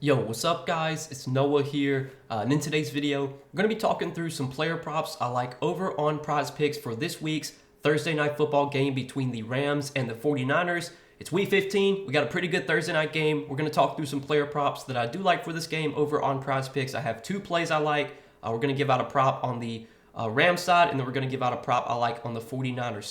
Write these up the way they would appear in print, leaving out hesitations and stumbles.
Yo, what's up guys? It's Noah here, and in today's video, we're going to be talking through some player props I like over on Prizepicks for this week's Thursday night football game between the Rams and the 49ers. It's week 15, we got a pretty good Thursday night game. We're going to talk through some player props that I do like for this game over on Prizepicks. I have two plays I like. We're going to give out a prop on the Rams side, and then we're going to give out a prop I like on the 49ers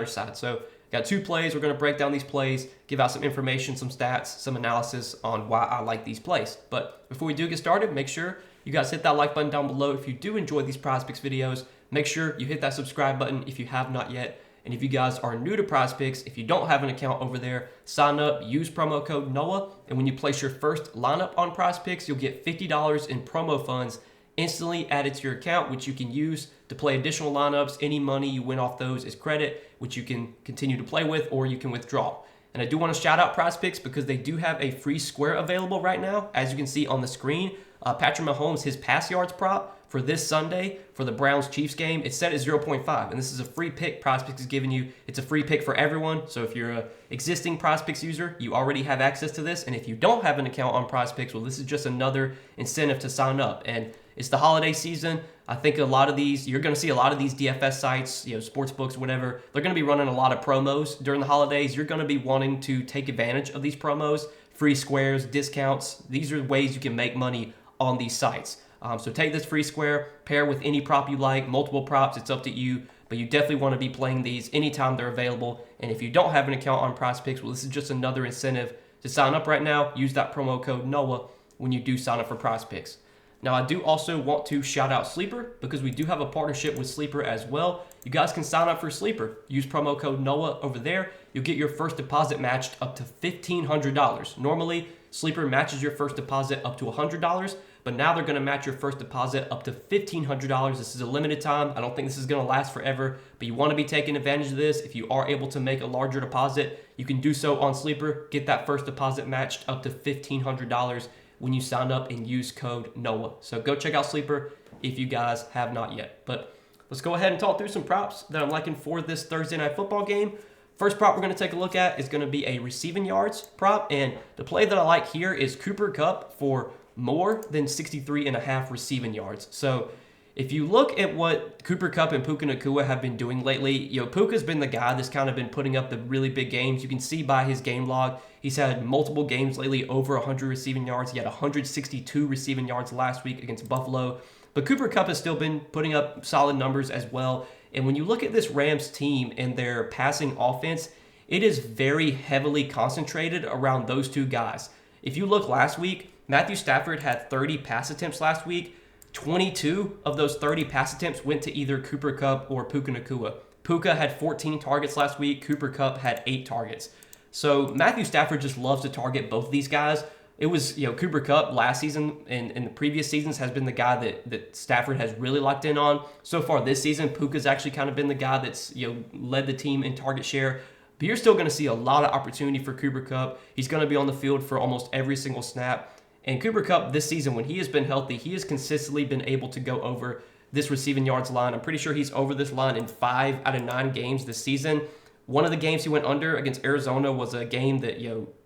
side. So got two plays. We're going to break down these plays, give out some information, some stats, some analysis on why I like these plays. But before we do get started, make sure you guys hit that like button down below. If you do enjoy these Prizepicks videos, make sure you hit that subscribe button if you have not yet. And if you guys are new to Prizepicks, if you don't have an account over there, sign up, use promo code NOAH, and when you place your first lineup on Prizepicks, you'll get $50 in promo funds instantly added to your account, which you can use to play additional lineups. Any money you win off those is credit, which you can continue to play with or you can withdraw. And I do want to shout out Prizepicks because they do have a free square available right now. As you can see on the screen, Patrick Mahomes, his pass yards prop for this Sunday for the Browns-Chiefs game, it's set at 0.5. And this is a free pick Prizepicks is giving you. It's a free pick for everyone. So if you're an existing Prizepicks user, you already have access to this. And if you don't have an account on Prizepicks, well, this is just another incentive to sign up. And it's the holiday season. I think a lot of these, you're going to see a lot of these DFS sites, sports books, whatever. They're going to be running a lot of promos during the holidays. You're going to be wanting to take advantage of these promos, free squares, discounts. These are ways you can make money on these sites. So take this free square, pair with any prop you like, multiple props, it's up to you. But you definitely want to be playing these anytime they're available. And if you don't have an account on Prizepicks, well, this is just another incentive to sign up right now. Use that promo code NOAH when you do sign up for Prizepicks. Now, I do also want to shout out Sleeper because we do have a partnership with Sleeper as well. You guys can sign up for Sleeper. Use promo code NOAH over there. You'll get your first deposit matched up to $1,500. Normally, Sleeper matches your first deposit up to $100, but now they're going to match your first deposit up to $1,500. This is a limited time. I don't think this is going to last forever, but you want to be taking advantage of this. If you are able to make a larger deposit, you can do so on Sleeper. Get that first deposit matched up to $1,500 when you sign up and use code NOAH. So go check out Sleeper if you guys have not yet. But let's go ahead and talk through some props that I'm liking for this Thursday night football game. First prop we're going to take a look at is going to be a receiving yards prop. And the play that I like here is Cooper Kupp for more than 63.5 receiving yards. So if you look at what Cooper Kupp and Puka Nacua have been doing lately, Puka's been the guy that's kind of been putting up the really big games. You can see by his game log, he's had multiple games lately over 100 receiving yards. He had 162 receiving yards last week against Buffalo. But Cooper Kupp has still been putting up solid numbers as well. And when you look at this Rams team and their passing offense, it is very heavily concentrated around those two guys. If you look last week, Matthew Stafford had 30 pass attempts last week. 22 of those 30 pass attempts went to either Cooper Kupp or Puka Nacua. Puka had 14 targets last week. Cooper Kupp had 8 targets. So Matthew Stafford just loves to target both of these guys. It was, Cooper Kupp last season and in the previous seasons has been the guy that Stafford has really locked in on. So far this season, Puka's actually kind of been the guy that's, led the team in target share. But you're still going to see a lot of opportunity for Cooper Kupp. He's going to be on the field for almost every single snap. And Cooper Kupp this season, when he has been healthy, he has consistently been able to go over this receiving yards line. I'm pretty sure he's over this line in 5 out of 9 games this season. One of the games he went under against Arizona was a game that,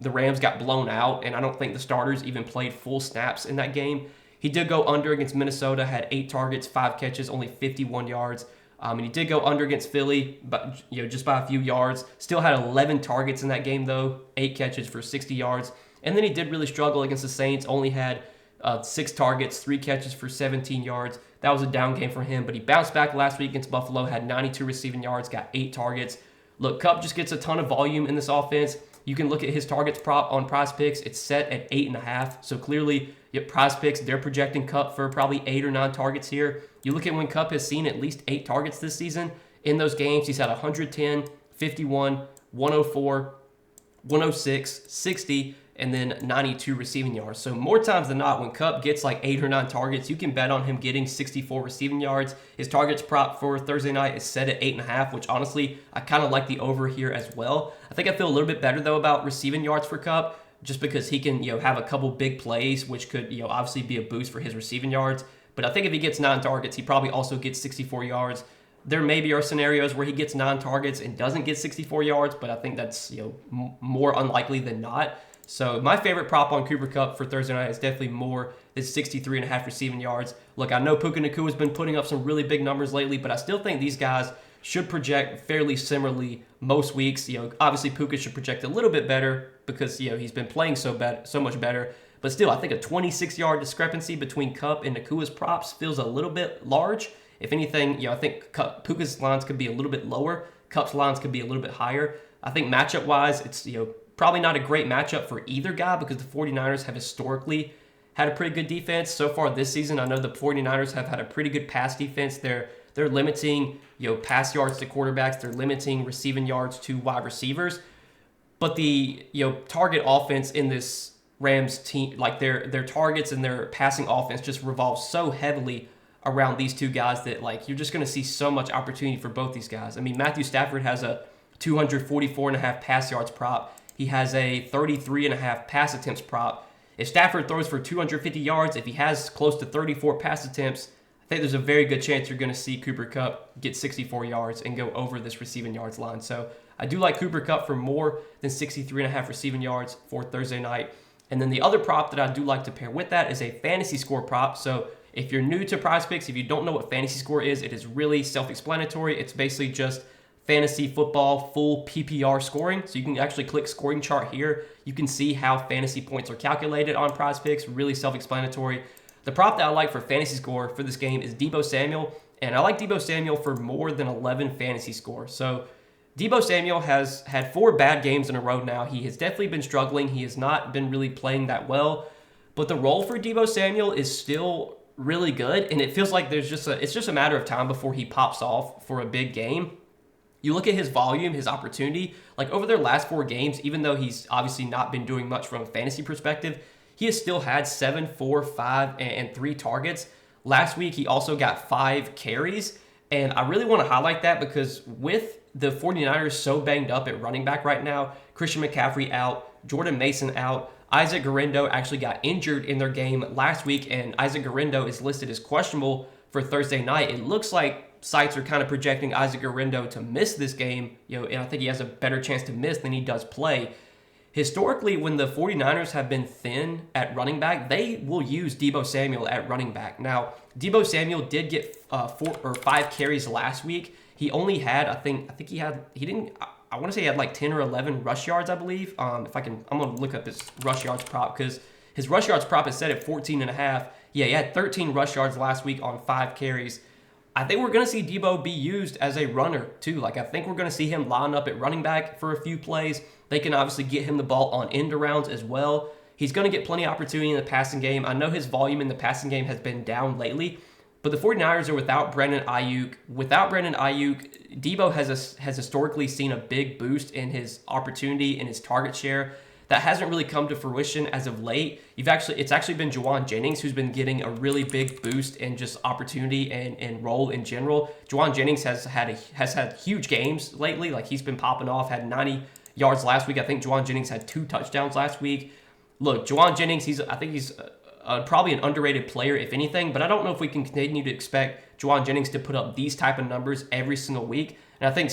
the Rams got blown out, and I don't think the starters even played full snaps in that game. He did go under against Minnesota, had 8 targets, 5 catches, only 51 yards. And he did go under against Philly, but just by a few yards. Still had 11 targets in that game, though, 8 catches for 60 yards. And then he did really struggle against the Saints, only had 6 targets, 3 catches for 17 yards. That was a down game for him, but he bounced back last week against Buffalo, had 92 receiving yards, got 8 targets. Look, Kupp just gets a ton of volume in this offense. You can look at his targets prop on Prizepicks. It's set at 8.5. So clearly, Prizepicks, they're projecting Kupp for probably 8 or 9 targets here. You look at when Kupp has seen at least 8 targets this season. In those games, he's had 110, 51, 104, 106, 60, and then 92 receiving yards. So more times than not, when Kupp gets like 8 or 9 targets, you can bet on him getting 64 receiving yards. His targets prop for Thursday night is set at 8.5, which honestly, I kind of like the over here as well. I think I feel a little bit better though about receiving yards for Kupp, just because he can, have a couple big plays, which could, obviously be a boost for his receiving yards. But I think if he gets 9 targets, he probably also gets 64 yards. There maybe are scenarios where he gets 9 targets and doesn't get 64 yards, but I think that's more unlikely than not. So my favorite prop on Cooper Kupp for Thursday night is definitely more than 63.5 receiving yards. Look, I know Puka Nacua has been putting up some really big numbers lately, but I still think these guys should project fairly similarly most weeks. Obviously Puka should project a little bit better because he's been playing so much better. But still, I think a 26-yard discrepancy between Kupp and Nakua's props feels a little bit large. If anything, I think Puka's lines could be a little bit lower. Kupp's lines could be a little bit higher. I think matchup-wise, it's probably not a great matchup for either guy because the 49ers have historically had a pretty good defense. So far this season, I know the 49ers have had a pretty good pass defense. They're limiting pass yards to quarterbacks. They're limiting receiving yards to wide receivers. But the target offense in this Rams team, like their targets and their passing offense just revolves so heavily around these two guys that you're just going to see so much opportunity for both these guys. I mean, Matthew Stafford has a 244.5 pass yards prop. He has a 33.5 pass attempts prop. If Stafford throws for 250 yards, if he has close to 34 pass attempts, I think there's a very good chance you're going to see Cooper Kupp get 64 yards and go over this receiving yards line. So I do like Cooper Kupp for more than 63.5 receiving yards for Thursday night. And then the other prop that I do like to pair with that is a fantasy score prop. So if you're new to Prizepicks, if you don't know what fantasy score is, it is really self-explanatory. It's basically just fantasy football full PPR scoring. So you can actually click scoring chart here. You can see how fantasy points are calculated on Prizepicks. Really self-explanatory. The prop that I like for fantasy score for this game is Deebo Samuel. And I like Deebo Samuel for more than 11 fantasy scores. So Deebo Samuel has had 4 bad games in a row now. He has definitely been struggling. He has not been really playing that well. But the role for Deebo Samuel is still really good. And it feels like it's just a matter of time before he pops off for a big game. You look at his volume, his opportunity, over their last 4 games, even though he's obviously not been doing much from a fantasy perspective, he has still had 7, 4, 5, and 3 targets. Last week, he also got 5 carries. And I really want to highlight that because with the 49ers so banged up at running back right now, Christian McCaffrey out, Jordan Mason out, Isaac Guerendo actually got injured in their game last week, and Isaac Guerendo is listed as questionable for Thursday night. It looks like sites are kind of projecting Isaac Guerendo to miss this game, and I think he has a better chance to miss than he does play. Historically, when the 49ers have been thin at running back, they will use Deebo Samuel at running back. Now, Deebo Samuel did get 4 or 5 carries last week. He only had, I want to say he had 10 or 11 rush yards, I believe. I'm going to look up his rush yards prop because his rush yards prop is set at 14.5. Yeah, he had 13 rush yards last week on 5 carries. I think we're going to see Deebo be used as a runner too. I think we're going to see him line up at running back for a few plays. They can obviously get him the ball on end arounds as well. He's going to get plenty of opportunity in the passing game. I know his volume in the passing game has been down lately, but the 49ers are without Brandon Ayuk. Without Brandon Ayuk, Deebo has historically seen a big boost in his opportunity and his target share. That hasn't really come to fruition as of late. It's actually been Juwan Jennings who's been getting a really big boost in just opportunity and role in general. Juwan Jennings has had huge games lately. He's been popping off, had 90 yards last week. I think Juwan Jennings had 2 touchdowns last week. Look, Juwan Jennings, I think he's probably an underrated player, if anything, but I don't know if we can continue to expect Juwan Jennings to put up these type of numbers every single week. And I think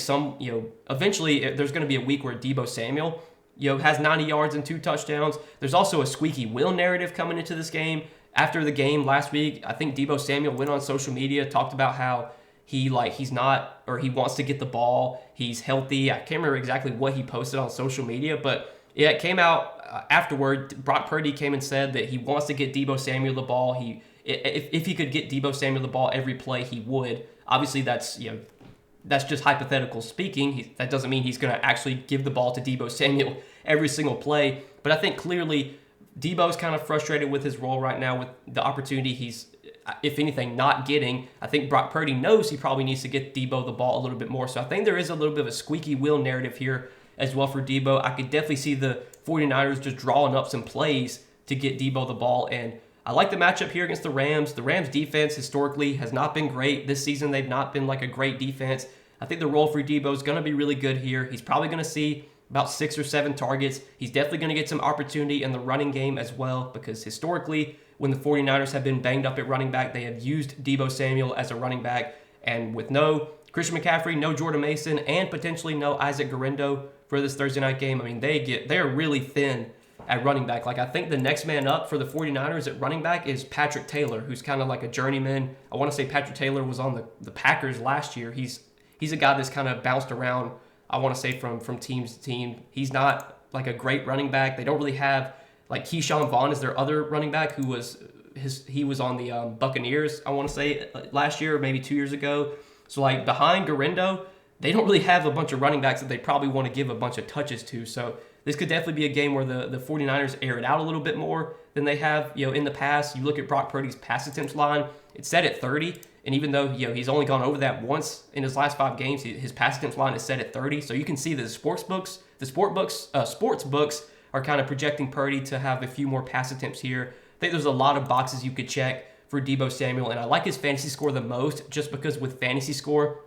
eventually there's going to be a week where Deebo Samuel, has 90 yards and 2 touchdowns. There's also a squeaky wheel narrative coming into this game. After the game last week, I think Deebo Samuel went on social media, talked about how he's not, or he wants to get the ball. He's healthy. I can't remember exactly what he posted on social media, but it came out afterward. Brock Purdy came and said that he wants to get Deebo Samuel the ball. If he could get Deebo Samuel the ball every play, he would. Obviously, that's just hypothetical speaking. That doesn't mean he's going to actually give the ball to Deebo Samuel every single play. But I think clearly Deebo's kind of frustrated with his role right now with the opportunity he's, if anything, not getting. I think Brock Purdy knows he probably needs to get Deebo the ball a little bit more. So I think there is a little bit of a squeaky wheel narrative here as well for Deebo. I could definitely see the 49ers just drawing up some plays to get Deebo the ball. And I like the matchup here against the Rams. The Rams defense historically has not been great. This season, they've not been a great defense. I think the role for Deebo is going to be really good here. He's probably going to see about 6 or 7 targets. He's definitely going to get some opportunity in the running game as well because historically, when the 49ers have been banged up at running back, they have used Deebo Samuel as a running back. And with no Christian McCaffrey, no Jordan Mason, and potentially no Isaac Guerendo for this Thursday night game, I mean, they're really thin at running back. Like, I think the next man up for the 49ers at running back is Patrick Taylor, who's kind of like a journeyman. I want to say Patrick Taylor was on the Packers last year. He's a guy that's kind of bounced around, I want to say, from team to team. He's not like a great running back. They don't really have, like, Keyshawn Vaughn is their other running back who was he was on the Buccaneers, I want to say, last year or maybe 2 years ago. So, like, behind Garendo, they don't really have a bunch of running backs that they probably want to give a bunch of touches to. So this could definitely be a game where the 49ers air it out a little bit more than they have, in the past. You look at Brock Purdy's pass attempts line, it's set at 30. And even though, he's only gone over that once in his last 5 games, his pass attempts line is set at 30. So you can see that the sports books are kind of projecting Purdy to have a few more pass attempts here. I think there's a lot of boxes you could check for Deebo Samuel. And I like his fantasy score the most just because with fantasy score,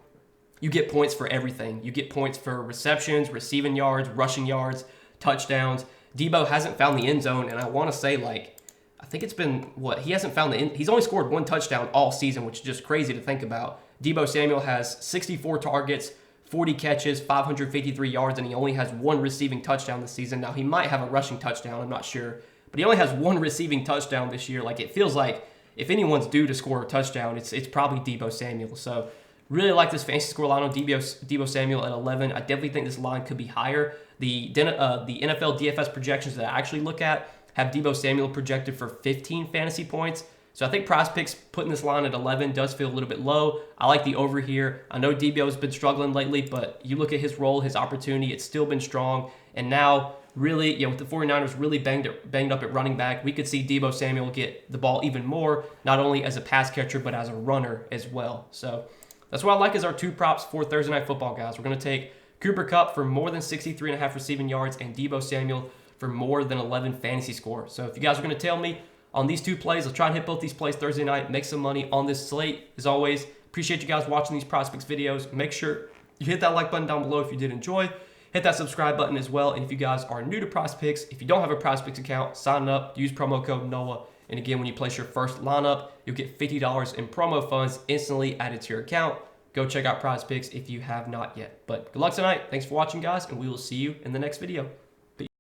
you get points for everything. You get points for receptions, receiving yards, rushing yards, touchdowns. Deebo hasn't found the end zone, and I want to say, like, I think it's been, he hasn't found the end. He's only scored 1 touchdown all season, which is just crazy to think about. Deebo Samuel has 64 targets, 40 catches, 553 yards, and he only has 1 receiving touchdown this season. Now, he might have a rushing touchdown, I'm not sure, but he only has 1 receiving touchdown this year. Like, it feels like if anyone's due to score a touchdown, it's probably Deebo Samuel. So, really like this fantasy score line on Deebo Samuel at 11. I definitely think this line could be higher. The NFL DFS projections that I actually look at have Deebo Samuel projected for 15 fantasy points. So I think Prizepicks putting this line at 11 does feel a little bit low. I like the over here. I know Deebo's been struggling lately, but you look at his role, his opportunity, it's still been strong. And now, really, with the 49ers really banged up at running back, we could see Deebo Samuel get the ball even more, not only as a pass catcher, but as a runner as well. So that's what I like as our 2 props for Thursday Night Football, guys. We're going to take Cooper Kupp for more than 63.5 receiving yards and Deebo Samuel for more than 11 fantasy score. So if you guys are going to tell me on these 2 plays, let's try and hit both these plays Thursday night, make some money on this slate. As always, appreciate you guys watching these Prizepicks videos. Make sure you hit that like button down below if you did enjoy. Hit that subscribe button as well. And if you guys are new to Prizepicks, if you don't have a Prizepicks account, sign up, use promo code NOAH. And again, when you place your first lineup, you'll get $50 in promo funds instantly added to your account. Go check out Prizepicks if you have not yet. But good luck tonight. Thanks for watching, guys, and we will see you in the next video.